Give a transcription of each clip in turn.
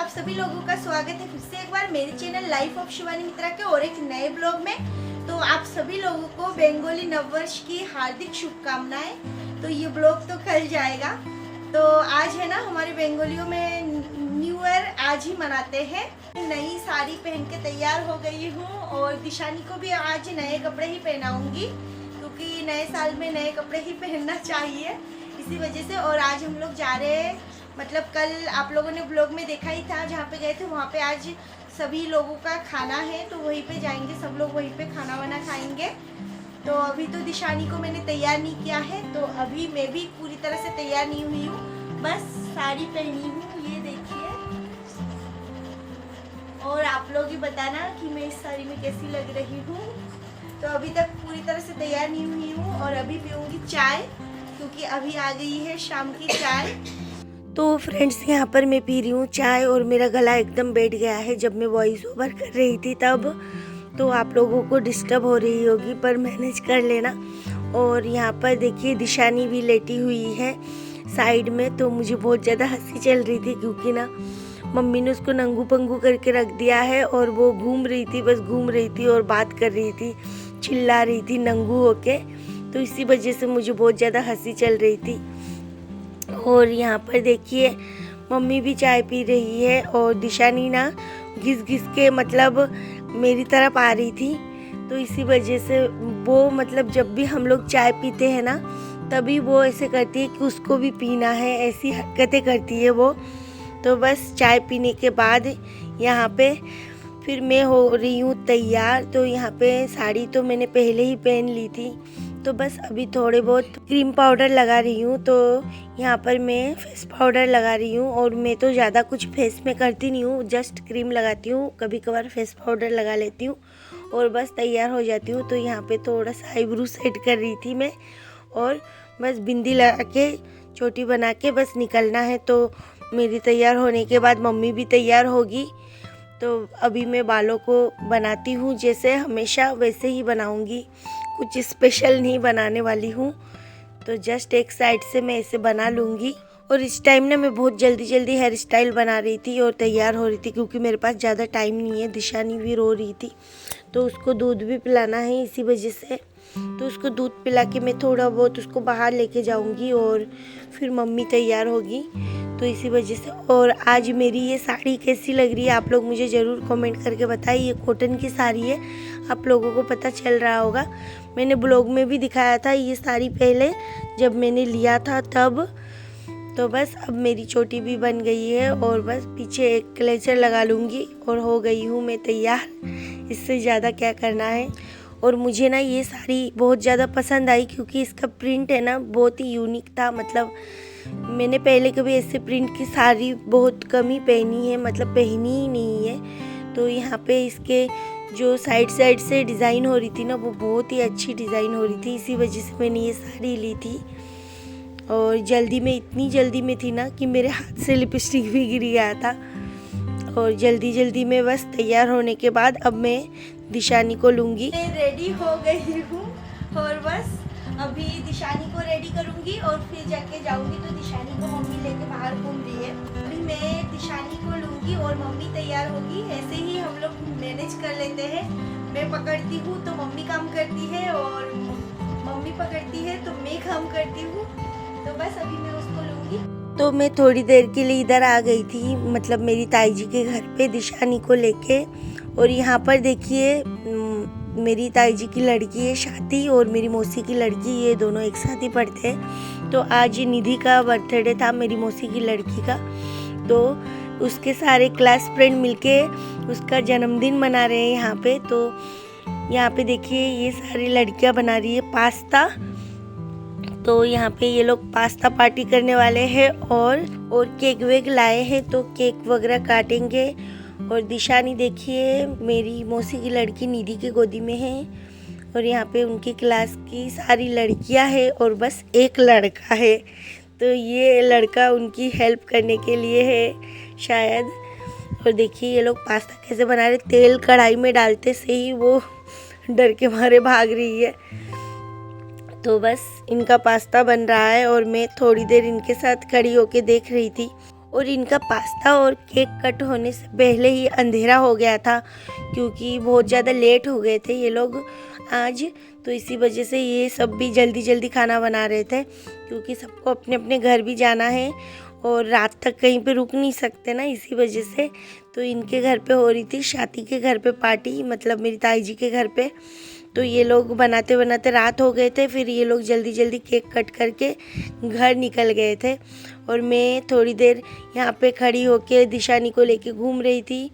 आप सभी लोगों का स्वागत है फिर से एक बार मेरे चैनल लाइफ ऑफ शिवानी मित्रा के और एक नए ब्लॉग में। तो आप सभी लोगों को बंगाली नववर्ष की हार्दिक शुभकामनाएं। तो ये ब्लॉग तो कल जाएगा। तो आज है ना, हमारे बंगालियों में न्यू ईयर आज ही मनाते हैं। नई साड़ी पहन के तैयार हो गई हूँ और दिशानी को भी आज नए कपड़े ही पहनाऊंगी, क्योंकि नए साल में नए कपड़े ही पहनना चाहिए इसी वजह से। और आज हम लोग जा रहे हैं, मतलब कल आप लोगों ने ब्लॉग में देखा ही था, जहाँ पे गए थे वहाँ पे आज सभी लोगों का खाना है, तो वहीं पे जाएंगे, सब लोग वहीं पे खाना वाना खाएंगे। तो अभी तो दिशानी को मैंने तैयार नहीं किया है, तो अभी मैं भी पूरी तरह से तैयार नहीं हुई हूँ, बस साड़ी पहनी हूँ, ये देखिए। और आप लोग ही बताना कि मैं इस साड़ी में कैसी लग रही हूँ। तो अभी तक पूरी तरह से तैयार नहीं हुई हूँ और अभी पीऊँगी चाय, क्योंकि अभी आ गई है शाम की चाय। तो फ्रेंड्स, यहाँ पर मैं पी रही हूँ चाय और मेरा गला एकदम बैठ गया है। जब मैं वॉइस ओवर कर रही थी तब तो आप लोगों को डिस्टर्ब हो रही होगी, पर मैनेज कर लेना। और यहाँ पर देखिए दिशानी भी लेटी हुई है साइड में। तो मुझे बहुत ज़्यादा हंसी चल रही थी, क्योंकि ना मम्मी ने उसको नंगू पंगू करके रख दिया है और वो घूम रही थी, बस घूम रही थी और बात कर रही थी, चिल्ला रही थी नंगू होके। तो इसी वजह से मुझे बहुत ज़्यादा हंसी चल रही थी। और यहाँ पर देखिए मम्मी भी चाय पी रही है और दिशानी ना घिस घिस के मतलब मेरी तरफ आ रही थी। तो इसी वजह से वो मतलब जब भी हम लोग चाय पीते हैं ना, तभी वो ऐसे करती है कि उसको भी पीना है, ऐसी हरकतें करती है वो। तो बस चाय पीने के बाद यहाँ पे फिर मैं हो रही हूँ तैयार। तो यहाँ पे साड़ी तो मैंने पहले ही पहन ली थी, तो बस अभी थोड़े बहुत क्रीम पाउडर लगा रही हूँ। तो यहाँ पर मैं फेस पाउडर लगा रही हूँ और मैं तो ज़्यादा कुछ फेस में करती नहीं हूँ, जस्ट क्रीम लगाती हूँ, कभी कभार फेस पाउडर लगा लेती हूँ और बस तैयार हो जाती हूँ। तो यहाँ पे थोड़ा सा आईब्रो सेट कर रही थी मैं, और बस बिंदी लगा के चोटी बना के बस निकलना है। तो मेरी तैयार होने के बाद मम्मी भी तैयार होगी। तो अभी मैं बालों को बनाती हूँ, जैसे हमेशा वैसे ही बनाऊँगी, कुछ स्पेशल नहीं बनाने वाली हूँ। तो जस्ट एक साइड से मैं ऐसे बना लूँगी। और इस टाइम ना मैं बहुत जल्दी जल्दी हेयर स्टाइल बना रही थी और तैयार हो रही थी, क्योंकि मेरे पास ज़्यादा टाइम नहीं है। दिशानी भी रो रही थी, तो उसको दूध भी पिलाना है, इसी वजह से तो उसको दूध पिला के मैं थोड़ा बहुत उसको बाहर लेके जाऊँगी और फिर मम्मी तैयार होगी। तो इसी वजह से। और आज मेरी ये साड़ी कैसी लग रही है आप लोग मुझे ज़रूर कमेंट करके बताइए। ये कॉटन की साड़ी है, आप लोगों को पता चल रहा होगा, मैंने ब्लॉग में भी दिखाया था ये साड़ी पहले जब मैंने लिया था तब। तो बस अब मेरी चोटी भी बन गई है और बस पीछे एक क्लेचर लगा लूँगी और हो गई हूँ मैं तैयार। इससे ज़्यादा क्या करना है। और मुझे ना ये साड़ी बहुत ज़्यादा पसंद आई, क्योंकि इसका प्रिंट है ना बहुत ही यूनिक था। मतलब मैंने पहले कभी ऐसे प्रिंट की साड़ी बहुत कम ही पहनी है, मतलब पहनी ही नहीं है। तो यहाँ पे इसके जो साइड साइड से डिज़ाइन हो रही थी ना, वो बहुत ही अच्छी डिज़ाइन हो रही थी, इसी वजह से मैंने ये साड़ी ली थी। और जल्दी में, इतनी जल्दी में थी ना कि मेरे हाथ से लिपस्टिक भी गिर गया था। और जल्दी जल्दी में बस तैयार होने के बाद अब मैं दिशानी को लूँगी। मैं रेडी हो गई हूँ और बस अभी दिशानी को रेडी करूँगी और फिर जाके जाऊँगी। तो दिशानी को मम्मी लेके बाहर घूम रही है, अभी मैं दिशानी को लूँगी और मम्मी तैयार होगी। ऐसे ही हम लोग मैनेज कर लेते हैं, मैं पकड़ती हूँ तो मम्मी काम करती है और मम्मी पकड़ती है तो मैं काम करती हूँ। तो बस अभी मैं उसको लूँगी। तो मैं थोड़ी देर के लिए इधर आ गई थी, मतलब मेरी ताई जी के घर पे दिशानी को लेके। और यहाँ पर देखिए मेरी ताई जी की लड़की है शादी और मेरी मौसी की लड़की, ये दोनों एक साथ ही पढ़ते हैं। तो आज निधि का बर्थडे था, मेरी मौसी की लड़की का। तो उसके सारे क्लास फ्रेंड मिलके उसका जन्मदिन मना रहे हैं यहाँ पे। तो यहाँ पे देखिए ये सारी लड़कियाँ बना रही है पास्ता। तो यहाँ पे ये लोग पास्ता पार्टी करने वाले हैं और केक वेक लाए हैं, तो केक वगैरह काटेंगे। और दिशानी देखिए मेरी मौसी की लड़की निधि के गोदी में है और यहाँ पे उनकी क्लास की सारी लड़कियाँ हैं और बस एक लड़का है। तो ये लड़का उनकी हेल्प करने के लिए है शायद। और देखिए ये लोग पास्ता कैसे बना रहे, तेल कढ़ाई में डालते से ही वो डर के मारे भाग रही है। तो बस इनका पास्ता बन रहा है और मैं थोड़ी देर इनके साथ खड़ी होके देख रही थी। और इनका पास्ता और केक कट होने से पहले ही अंधेरा हो गया था, क्योंकि बहुत ज़्यादा लेट हो गए थे ये लोग आज। तो इसी वजह से ये सब भी जल्दी जल्दी खाना बना रहे थे, क्योंकि सबको अपने अपने घर भी जाना है और रात तक कहीं पे रुक नहीं सकते ना, इसी वजह से। तो इनके घर पे हो रही थी शादी के घर पे पार्टी, मतलब मेरी ताई जी के घर पे। तो ये लोग बनाते बनाते रात हो गए थे, फिर ये लोग जल्दी जल्दी केक कट करके घर निकल गए थे। और मैं थोड़ी देर यहाँ पे खड़ी होके दिशानी को लेके घूम रही थी।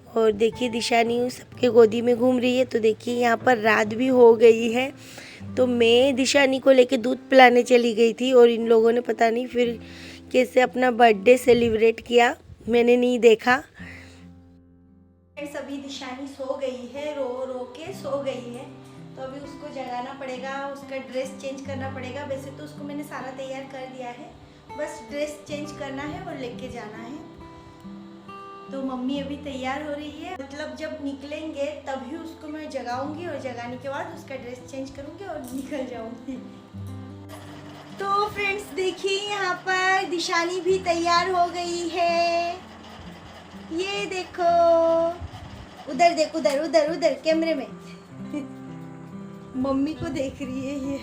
और देखिए दिशानी सबके गोदी में घूम रही है। तो देखिए यहाँ पर रात भी हो गई है। तो मैं दिशानी को लेके दूध पिलाने चली गई थी, और इन लोगों ने पता नहीं फिर कैसे अपना बर्थडे सेलिब्रेट किया, मैंने नहीं देखा। अभी दिशानी सो गई है, रो रो के सो गई है। तो अभी उसको जगाना पड़ेगा, उसका ड्रेस चेंज करना पड़ेगा। वैसे तो उसको मैंने सारा तैयार कर दिया है, बस ड्रेस चेंज करना है और लेके जाना है। तो मम्मी अभी तैयार हो रही है, मतलब जब निकलेंगे तभी उसको मैं जगाऊंगी, और जगाने के बाद उसका ड्रेस चेंज करूंगी और निकल जाऊंगी। तो फ्रेंड्स देखिए यहाँ पर दिशानी भी तैयार हो गई है। ये देखो, उधर देखो, उधर उधर उधर कैमरे में मम्मी को देख रही है ये।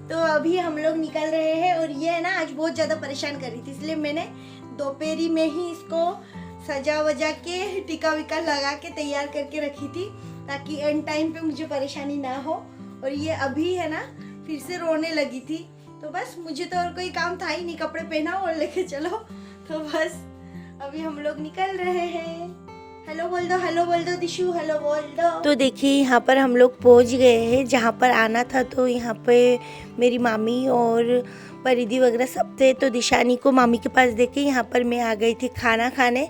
तो अभी हम लोग निकल रहे हैं, और ये है ना आज बहुत ज़्यादा परेशान कर रही थी, इसलिए मैंने दोपहरी में ही इसको सजा वजा के टीका विका लगा के तैयार करके रखी थी, ताकि एंड टाइम पे मुझे परेशानी ना हो। और ये अभी है ना फिर से रोने लगी थी। तो बस मुझे तो और कोई काम था ही नहीं, कपड़े पहना और लेके चलो। तो बस अभी हम लोग निकल रहे हैं। हेलो बोल दो दिशु, हेलो बोल दो। तो देखिए यहाँ पर हम लोग पहुँच गए हैं जहाँ पर आना था। तो यहाँ पे मेरी मामी और परिधि वगैरह सब थे। तो दिशानी को मामी के पास देखे यहाँ पर मैं आ गई थी खाना खाने।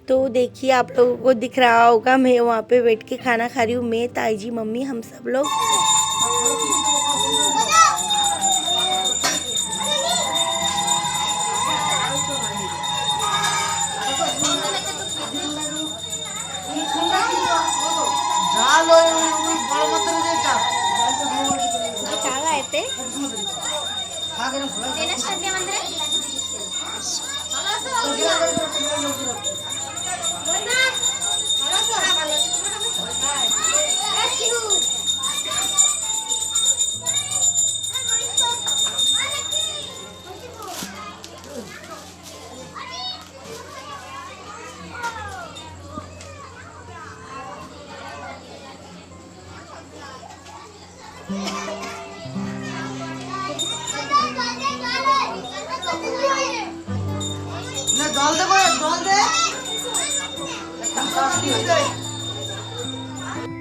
तो देखिए आप लोगों को दिख रहा होगा, मैं वहाँ पे बैठ के खाना खा रही हूँ, मैं, ताई जी, मम्मी, हम सब लोग।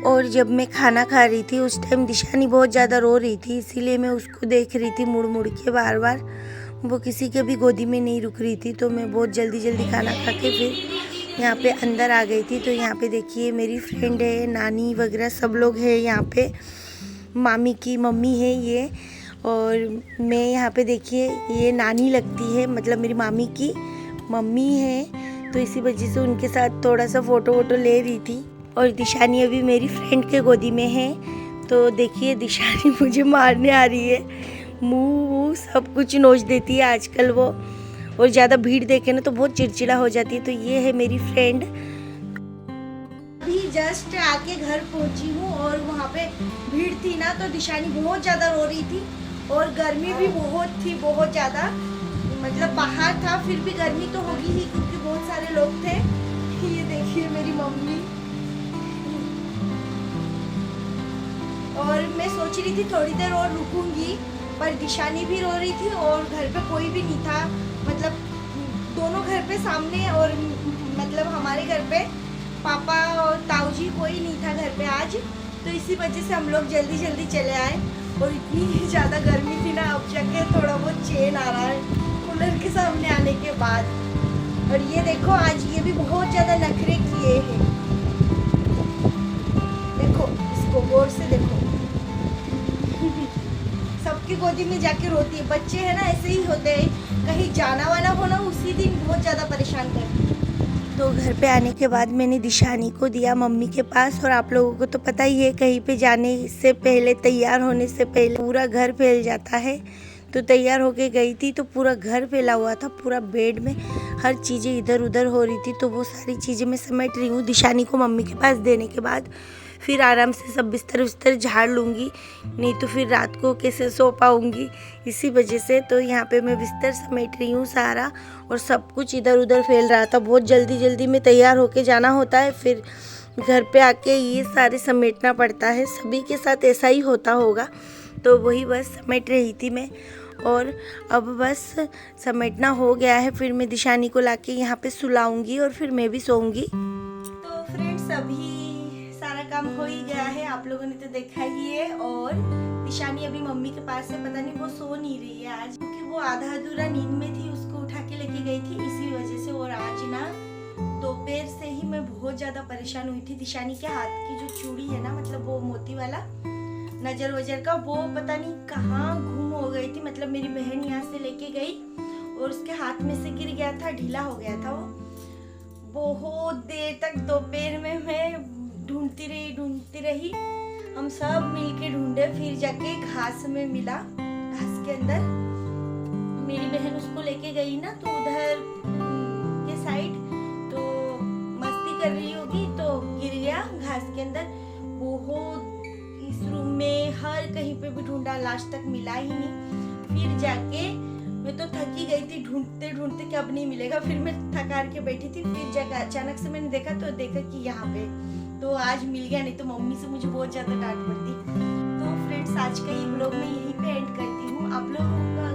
और जब मैं खाना खा रही थी उस टाइम दिशानी बहुत ज़्यादा रो रही थी, इसीलिए मैं उसको देख रही थी मुड़ मुड़ के बार बार। वो किसी के भी गोदी में नहीं रुक रही थी। तो मैं बहुत जल्दी जल्दी खाना खा के फिर यहाँ पे अंदर आ गई थी। तो यहाँ पे देखिए मेरी फ्रेंड है, नानी वगैरह सब लोग हैं यहाँ पे, मामी की मम्मी है ये, और मैं यहाँ पे देखिए ये नानी लगती है, मतलब मेरी मामी की मम्मी है। तो इसी वजह से उनके साथ थोड़ा सा फ़ोटो वोटो ले रही थी। और दिशानी अभी मेरी फ्रेंड के गोदी में है। तो देखिए दिशानी मुझे मारने आ रही है, मुंह सब कुछ नोच देती है आजकल वो, और ज़्यादा भीड़ देखे ना तो बहुत चिड़चिड़ा हो जाती है। तो ये है मेरी फ्रेंड। अभी जस्ट आके घर पहुंची हूँ, और वहाँ पे भीड़ थी ना तो दिशानी बहुत ज़्यादा रो रही थी, और गर्मी भी बहुत थी, बहुत ज़्यादा, मतलब बाहर था फिर भी गर्मी तो होगी ही, क्योंकि बहुत सारे लोग थे। ये देखिए मेरी मम्मी। और मैं सोच रही थी थोड़ी देर और रुकूंगी, पर दिशानी भी रो रही थी और घर पे कोई भी नहीं था, मतलब दोनों घर पे सामने, और मतलब हमारे घर पे पापा और ताऊ जी कोई नहीं था घर पे आज। तो इसी वजह से हम लोग जल्दी जल्दी चले आए। और इतनी ज़्यादा गर्मी थी ना, अब जाके थोड़ा बहुत चैन आ रहा है कूलर के सामने आने के बाद। और ये देखो आज ये भी बहुत ज़्यादा नखरे किए हैं, देखो इसको गौर से देखो। सबकी गोदी में जाके रोती है, बच्चे हैं ना ऐसे ही होते हैं, कहीं जाना वाना हो ना उसी दिन बहुत ज़्यादा परेशान करते हैं। तो घर पे आने के बाद मैंने दिशानी को दिया मम्मी के पास। और आप लोगों को तो पता ही है, कहीं पे जाने से पहले, तैयार होने से पहले पूरा घर फैल जाता है। तो तैयार होके गई थी तो पूरा घर फैला हुआ था, पूरा बेड में हर चीज़ें इधर उधर हो रही थी। तो वो सारी चीज़ें मैं समेट रही हूँ। दिशानी को मम्मी के पास देने के बाद फिर आराम से सब बिस्तर विस्तर झाड़ लूँगी, नहीं तो फिर रात को कैसे सो पाऊँगी, इसी वजह से। तो यहाँ पे मैं बिस्तर समेट रही हूँ सारा, और सब कुछ इधर उधर फैल रहा था। बहुत जल्दी जल्दी में तैयार होके जाना होता है, फिर घर पे आके ये सारे समेटना पड़ता है। सभी के साथ ऐसा ही होता होगा। तो वही बस समेट रही थी मैं, और अब बस समेटना हो गया है। फिर मैं दिशानी को लाके यहाँ पे सुलाऊंगी और फिर मैं भी सोऊंगी। तो फ्रेंड्स अभी सारा काम हो ही गया है, आप लोगों ने तो देखा ही है। और दिशानी अभी मम्मी के पास है, पता नहीं वो सो नहीं रही है आज, क्योंकि वो आधा अधूरा नींद में थी, उसको उठा के लेके गई थी इसी वजह से। और आज ना दोपहर से ही मैं बहुत ज़्यादा परेशान हुई थी। दिशानी के हाथ की जो चूड़ी है ना, मतलब वो मोती वाला नजर वजर का, वो पता नहीं कहाँ गुम हो गई थी। मतलब मेरी बहन यहाँ से लेके गई और उसके हाथ में से गिर गया था, ढीला हो गया था वो। बहुत देर तक दोपहर में मैं ढूंढती रही। हम सब मिलके ढूंढे, फिर जाके घास में मिला, घास के अंदर। मेरी बहन उसको लेके गई ना, तो उधर के साइड तो मस्ती कर रही होगी, तो गिर गया घास के अंदर। बहुत इस रूम में हर कहीं पे भी ढूंढा, लास्ट तक मिला ही नहीं। फिर जाके मैं तो थकी गई थी ढूंढते ढूंढते कि अब नहीं मिलेगा। फिर मैं थकार के बैठी थी, फिर जाकर अचानक से मैंने देखा कि यहाँ पे, तो आज मिल गया, नहीं तो मम्मी से मुझे बहुत ज़्यादा डांट पड़ती। तो फ्रेंड्स आज का ये ब्लॉग मैं यहीं पे एंड करती हूँ। आप लोगों का